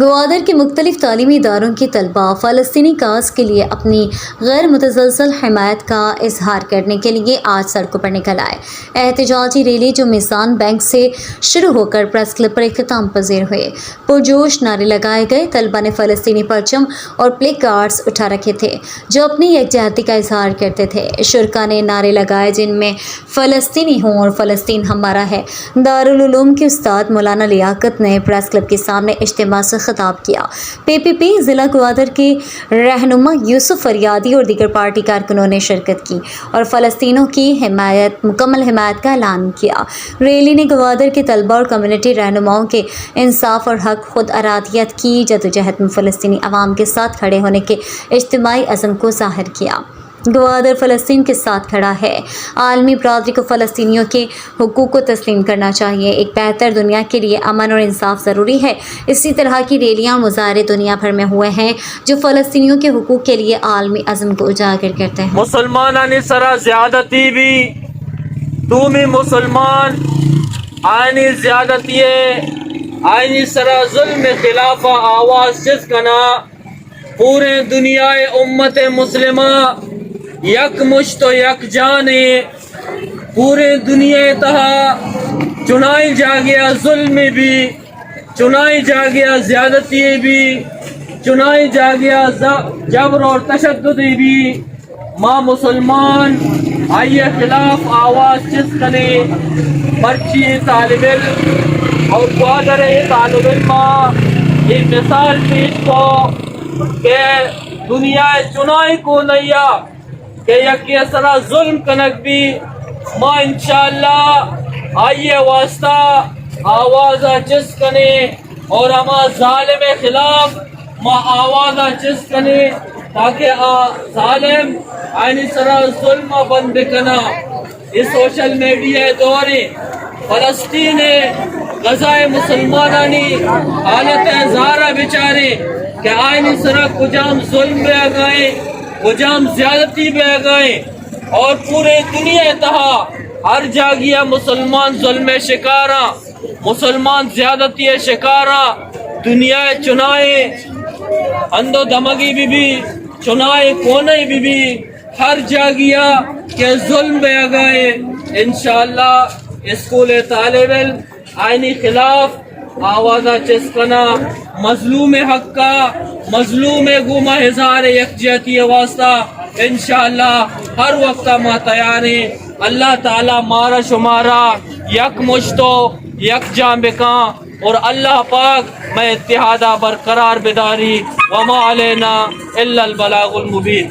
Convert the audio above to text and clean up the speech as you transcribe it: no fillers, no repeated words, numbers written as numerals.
گوادر کے مختلف تعلیمی اداروں کے طلباء فلسطینی کاز کے لیے اپنی غیر متزلزل حمایت کا اظہار کرنے کے لیے آج سڑکوں پر نکل آئے۔ احتجاجی ریلی جو میزان بینک سے شروع ہو کر پریس کلب پر اختتام پذیر ہوئے۔ پرجوش نعرے لگائے گئے۔ طلباء نے فلسطینی پرچم اور پلے کارڈز اٹھا رکھے تھے جو اپنی یکجہتی کا اظہار کرتے تھے۔ شرکاء نے نعرے لگائے جن میں فلسطینی ہوں اور فلسطین ہمارا ہے۔ دارالعلوم کے استاد مولانا لیاقت نے پریس کلب کے سامنے اجتماع سے خطاب کیا۔ PPP ضلع گوادر کے رہنما یوسف فریادی اور دیگر پارٹی کارکنوں نے شرکت کی اور فلسطینیوں کی مکمل حمایت کا اعلان کیا۔ ریلی نے گوادر کے طلباء اور کمیونٹی رہنماؤں کے انصاف اور حق خود ارادیت کی جدوجہد میں فلسطینی عوام کے ساتھ کھڑے ہونے کے اجتماعی عزم کو ظاہر کیا۔ گوادر فلسطین کے ساتھ کھڑا ہے۔ عالمی برادری کو فلسطینیوں کے حقوق کو تسلیم کرنا چاہیے۔ ایک بہتر دنیا کے لیے امن اور انصاف ضروری ہے۔ اسی طرح کی ریلیاں اور مظاہرے دنیا بھر میں ہوئے ہیں جو فلسطینیوں کے حقوق کے لیے عالمی عزم کو اجاگر کرتے ہیں۔ مسلمانانی سرا زیادتی بھی تومی مسلمان آئینی زیادتی آئینی سرا ظلم خلاف آواز جس کنا پورے دنیا امت مسلمہ یک مشت و یک جانے پورے دنیا تہا چنائی جا گیا ظلم بھی، چنائی جا گیا زیادتی بھی، چنائی جا گیا جبر اور تشدد بھی۔ ماں مسلمان آئیے خلاف آواز جس کنے پرچی طالب علم اور گوادر طالب علم یہ مثال پیش کو کہ دنیا چنائی کو نیا کہ یکی سرا ظلم کنک بھی ماں انشاءاللہ آئیے واسطہ آوازہ چس کنے اور ہما ظالم خلاف ماں آوازہ چس کنے تاکہ ظالم آئینی سرا ظلم بند کنا۔ اس سوشل میڈیا دورے فلسطین غزہ مسلمانانی حالت زارہ بچارے کہ آئینی سرا کجام ظلم بے گئے کجام زیادتی بے گئے اور پورے دنیا تہا ہر جاگیا مسلمان ظلم شکارا، مسلمان زیادتی شکارا، دنیا چنائے اندو دمگی بھی چنائے کونے بھی ہر جاگیا کہ ظلم بے گئے۔ انشاءاللہ اسکول طالب علم آئینی خلاف آوازہ چسکنا مظلوم حق کا مظلوم گمہ ہزار یکجہتی واسطہ انشاءاللہ ہر وقت ما تیار ہیں۔ اللہ تعالی مارا شمارا یک مشتو یک جانبکاں اور اللہ پاک میں اتحادہ برقرار بداری وما علینا الا البلاغ المبین۔